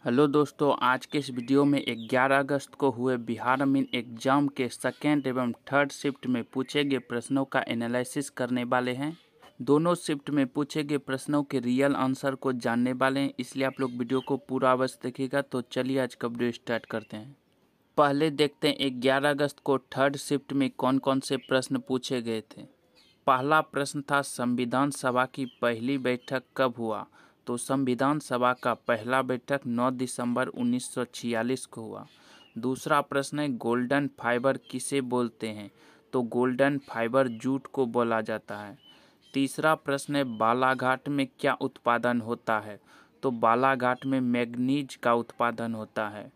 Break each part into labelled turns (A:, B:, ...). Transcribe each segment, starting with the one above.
A: Hello दोस्तों, आज के इस वीडियो में 11 अगस्त को हुए बिहार मेन एग्जाम के सेकेंड एवं थर्ड शिफ्ट में पूछे गए प्रश्नों का एनालिसिस करने वाले हैं। दोनों शिफ्ट में पूछे गए प्रश्नों के रियल आंसर को जानने वाले हैं, इसलिए आप लोग वीडियो को पूरा अवश्य देखिएगा। तो चलिए आज का वीडियो स्टार्ट करते हैं। पहले देखते हैं 11 अगस्त को थर्ड शिफ्ट में कौन कौन से प्रश्न पूछे गए थे। पहला प्रश्न था संविधान सभा की पहली बैठक कब हुआ। तो संविधान सभा का पहला बैठक 9 दिसंबर 1946 को हुआ। दूसरा प्रश्न है गोल्डन फाइबर किसे बोलते हैं। तो गोल्डन फाइबर जूट को बोला जाता है। तीसरा प्रश्न है बालाघाट में क्या उत्पादन होता है। तो बालाघाट में मैग्नीज का उत्पादन होता है।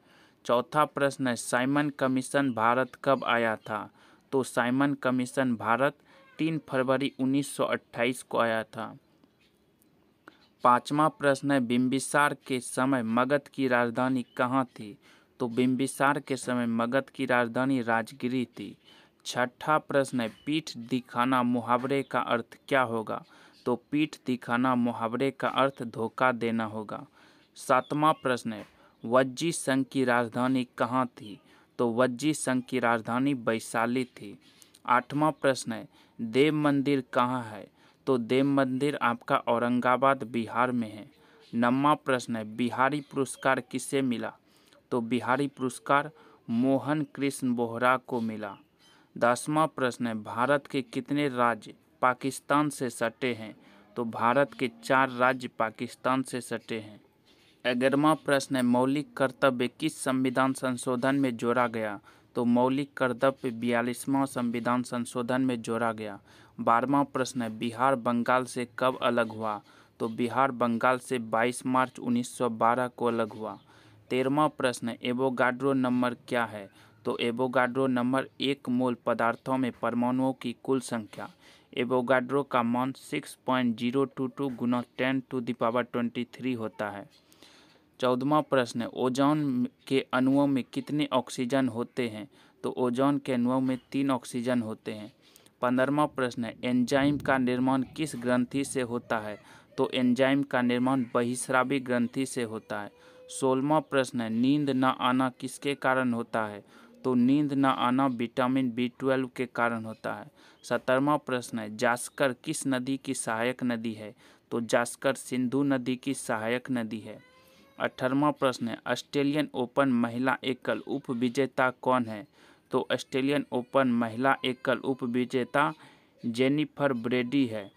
A: चौथा प्रश्न है साइमन कमीशन भारत कब आया था। तो साइमन कमीशन भारत 3 फरवरी 1928 को आया था। पांचवा प्रश्न है बिंबिसार के समय मगध की राजधानी कहाँ थी। तो बिंबिसार के समय मगध की राजधानी राजगिरी थी। छठा प्रश्न है पीठ दिखाना मुहावरे का अर्थ क्या होगा। तो पीठ दिखाना मुहावरे का अर्थ धोखा देना होगा। सातवां प्रश्न है वज्जी संघ की राजधानी कहाँ थी। तो वज्जी संघ की राजधानी वैशाली थी। आठवां प्रश्न है देव मंदिर कहाँ है। तो देव मंदिर आपका औरंगाबाद बिहार में है। नौवां प्रश्न है बिहारी पुरस्कार किसे मिला। तो बिहारी पुरस्कार मोहन कृष्ण बोहरा को मिला। 10वां प्रश्न है भारत के कितने राज्य पाकिस्तान से सटे हैं। तो भारत के 4 राज्य पाकिस्तान से सटे हैं। 11वां प्रश्न है मौलिक कर्तव्य किस संविधान संशोधन में जोड़ा गया। तो मौलिक कर्तव्य 42वां संविधान संशोधन में जोड़ा गया। 12वां प्रश्न है बिहार बंगाल से कब अलग हुआ। तो बिहार बंगाल से 22 मार्च 1912 को अलग हुआ। 13वां प्रश्न है एवोगाड्रो नंबर क्या है। तो एवोगाड्रो नंबर एक मोल पदार्थों में परमाणुओं की कुल संख्या। एवोगाड्रो का मान 6.022 गुना 10⁻23 होता है। 14वां प्रश्न है ओजोन के अणुओं में कितने ऑक्सीजन होते हैं। तो ओजोन के अणुओं में 3 ऑक्सीजन होते हैं। 15वां प्रश्न है एंजाइम का निर्माण किस ग्रंथि से होता है। तो एंजाइम का निर्माण बहिस्रावी ग्रंथि से होता है। 16वां प्रश्न है नींद न आना किसके कारण होता है। तो नींद न आना विटामिन B12 के कारण होता है। 17वां प्रश्न है जास्कर किस नदी की सहायक नदी है। तो जास्कर सिंधु नदी की सहायक नदी है। 18वां प्रश्न है ऑस्ट्रेलियन ओपन महिला एकल उप विजेता कौन है। तो ऑस्ट्रेलियन ओपन महिला एकल उप विजेता जेनिफर ब्रेडी है।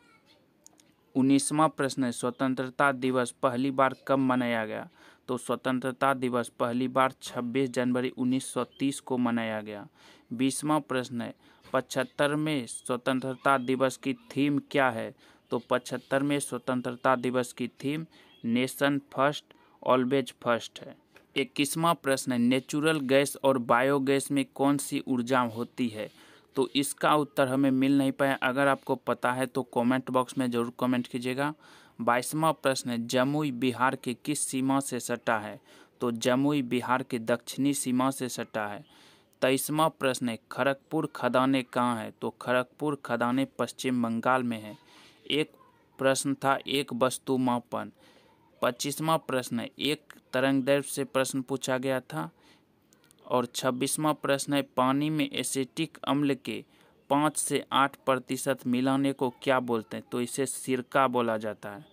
A: 19वां प्रश्न है स्वतंत्रता दिवस पहली बार कब मनाया गया। तो स्वतंत्रता दिवस पहली बार 26 जनवरी 1930 को मनाया गया। 20वां प्रश्न है 75वें स्वतंत्रता दिवस की थीम क्या है। तो 75वें स्वतंत्रता दिवस की theme nation first always first है। 21वां प्रश्न है नेचुरल गैस और बायोगैस में कौन सी ऊर्जा होती है। तो इसका उत्तर हमें मिल नहीं पाया। अगर आपको पता है तो कमेंट बॉक्स में ज़रूर कमेंट कीजिएगा। 22वां प्रश्न है जमुई बिहार के किस सीमा से सटा है। तो जमुई बिहार के दक्षिणी सीमा से सटा है। 23वां प्रश्न है खड़गपुर खदानें कहाँ है। तो खड़गपुर खदानें पश्चिम बंगाल में है। एक प्रश्न था एक वस्तु मापन। 25वां प्रश्न है एक तरंगदैर्घ्य से प्रश्न पूछा गया था। और 26वां प्रश्न है पानी में एसिटिक अम्ल के 5 से 8% मिलाने को क्या बोलते हैं। तो इसे सिरका बोला जाता है।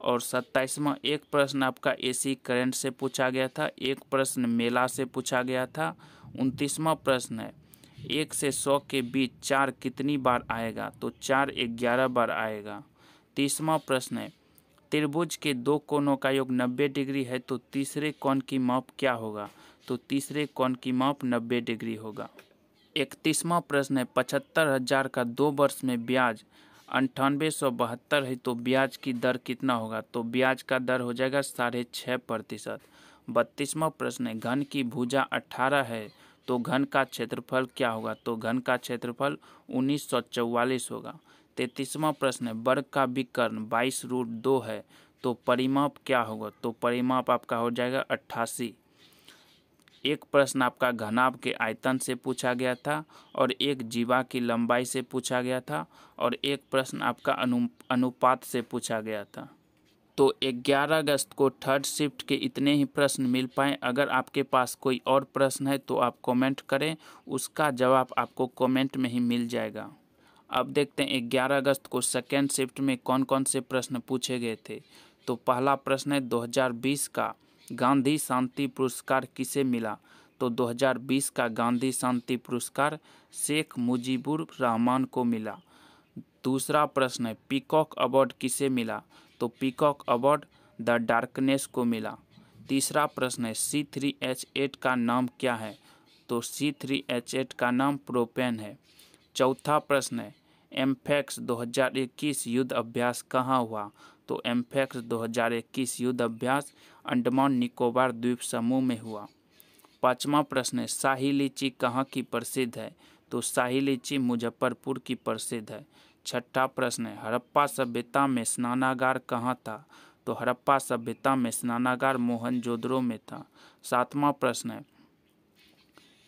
A: और 27वां एक प्रश्न आपका एसी करंट से पूछा गया था। एक प्रश्न मेला से पूछा गया था। 29वां प्रश्न है 1 से 100 के बीच 4 कितनी बार आएगा। तो 4 11 बार आएगा। 30वां प्रश्न है त्रिभुज के 2 कोणों का योग 90 डिग्री है तो तीसरे कोण की माप क्या होगा। तो तीसरे कोण की माप 90 डिग्री होगा। 31वां प्रश्न है 75,000 का 2 वर्ष में ब्याज 9872 है तो ब्याज की दर कितना होगा। तो ब्याज का दर हो जाएगा 6.5%। 32वां प्रश्न है घन की भुजा 18 है तो घन का क्षेत्रफल क्या होगा। तो घन का क्षेत्रफल 1944 होगा। 33वां प्रश्न है वर्ग का विकर्ण 22√2 है तो परिमाप क्या होगा। तो परिमाप आपका हो जाएगा 88। एक प्रश्न आपका घनाभ के आयतन से पूछा गया था और एक जीवा की लंबाई से पूछा गया था और एक प्रश्न आपका अनुपात से पूछा गया था। तो 11 अगस्त को थर्ड शिफ्ट के इतने ही प्रश्न मिल पाए। अगर आपके पास कोई और प्रश्न है तो आप कमेंट करें, उसका जवाब आपको कमेंट में ही मिल जाएगा। अब देखते हैं 11 अगस्त को सेकेंड शिफ्ट में कौन कौन से प्रश्न पूछे गए थे। तो पहला प्रश्न है 2020 का गांधी शांति पुरस्कार किसे मिला। तो 2020 का गांधी शांति पुरस्कार शेख मुजीबुर रहमान को मिला। दूसरा प्रश्न है पीकॉक अवार्ड किसे मिला। तो पीकॉक अवार्ड द डार्कनेस को मिला। तीसरा प्रश्न है C3H8 का नाम क्या है। तो C3H8 का नाम प्रोपेन है। चौथा प्रश्न है एम्फेक्स 2021 युद्ध अभ्यास कहाँ हुआ। तो एम्फेक्स 2021 युद्ध अभ्यास अंडमान निकोबार द्वीप समूह में हुआ। पांचवा प्रश्न है शाही लीची कहाँ की प्रसिद्ध है। तो शाही लीची मुजफ्फरपुर की प्रसिद्ध है। छठा प्रश्न है हड़प्पा सभ्यता में स्नानागार कहाँ था। तो हड़प्पा सभ्यता में स्नानागार मोहनजोदड़ो में था। सातवां प्रश्न है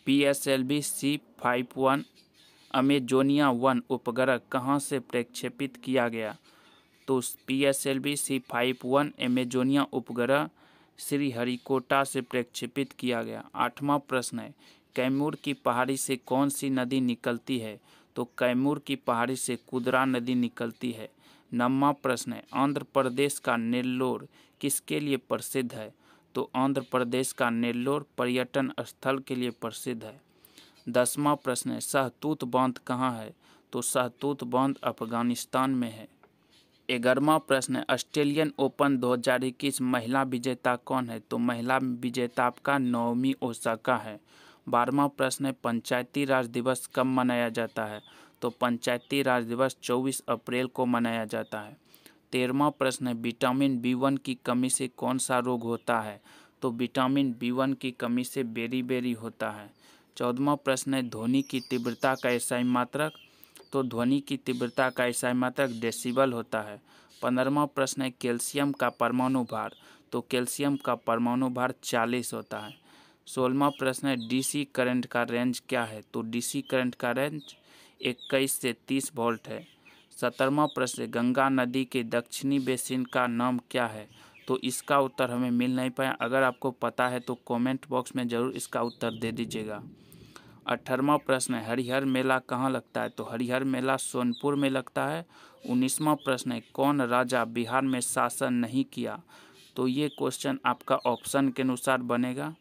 A: PSLV C51 अमेजोनिया 1 उपग्रह कहाँ से प्रक्षेपित किया गया। तो PSLV C51 अमेजोनिया उपग्रह श्रीहरिकोटा से प्रक्षेपित किया गया। आठवां प्रश्न है कैमूर की पहाड़ी से कौन सी नदी निकलती है। तो कैमूर की पहाड़ी से कुदरा नदी निकलती है। नौवां प्रश्न है आंध्र प्रदेश का नेल्लोर किसके लिए प्रसिद्ध है। तो आंध्र प्रदेश का नेल्लोर पर्यटन स्थल के लिए प्रसिद्ध है। 10वां प्रश्न है सहतूत बांध कहाँ है। तो सहतूत बांध अफगानिस्तान में है। 11वां प्रश्न है ऑस्ट्रेलियन ओपन 2021 महिला विजेता कौन है। तो महिला विजेता आपका नाओमी ओसाका है। 12वां प्रश्न है पंचायती राज दिवस कब मनाया जाता है। तो पंचायती राज दिवस 24 अप्रैल को मनाया जाता है। 13वां प्रश्न है विटामिन B1 की कमी से कौन सा रोग होता है। तो विटामिन B1 की कमी से बेरी होता है। 14वां प्रश्न है ध्वनि की तीव्रता का एसआई मात्रक। तो ध्वनि की तीव्रता का एसआई मात्रक डेसिबल होता है। 15वां प्रश्न है कैल्शियम का परमाणु भार। तो कैल्शियम का परमाणु भार 40 होता है। 16वां प्रश्न है डीसी करंट का रेंज क्या है। तो डीसी करंट का रेंज 21 से 30 वोल्ट है। 17वां प्रश्न है गंगा नदी के दक्षिणी बेसिन का नाम क्या है। तो इसका उत्तर हमें मिल नहीं पाया। अगर आपको पता है तो कमेंट बॉक्स में ज़रूर इसका उत्तर दे दीजिएगा। 18वां प्रश्न है हरिहर मेला कहाँ लगता है। तो हरिहर मेला सोनपुर में लगता है। 19वां प्रश्न है कौन राजा बिहार में शासन नहीं किया। तो ये क्वेश्चन आपका ऑप्शन के अनुसार बनेगा।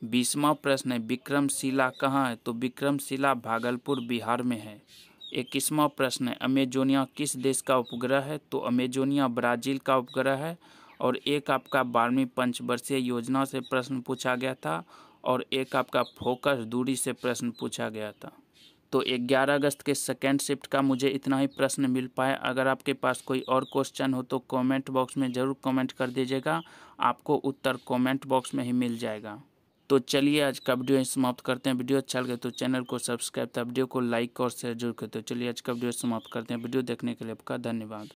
A: 20वां प्रश्न है विक्रमशिला कहाँ है। तो विक्रमशिला भागलपुर बिहार में है। 21वां प्रश्न है अमेजोनिया किस देश का उपग्रह है। तो अमेजोनिया ब्राज़ील का उपग्रह है। और एक आपका 12वीं पंचवर्षीय योजना से प्रश्न पूछा गया था और एक आपका फोकस दूरी से प्रश्न पूछा गया था। तो 11 अगस्त के सेकेंड शिफ्ट का मुझे इतना ही प्रश्न मिल पाया। अगर आपके पास कोई और क्वेश्चन हो तो कमेंट बॉक्स में ज़रूर कमेंट कर दीजिएगा, आपको उत्तर कमेंट बॉक्स में ही मिल जाएगा। तो चलिए आज का वीडियो समाप्त करते हैं। वीडियो अच्छा लगे तो चैनल को सब्सक्राइब, वीडियो को लाइक और शेयर जरूर करें। तो चलिए आज का वीडियो समाप्त करते हैं। वीडियो देखने के लिए आपका धन्यवाद।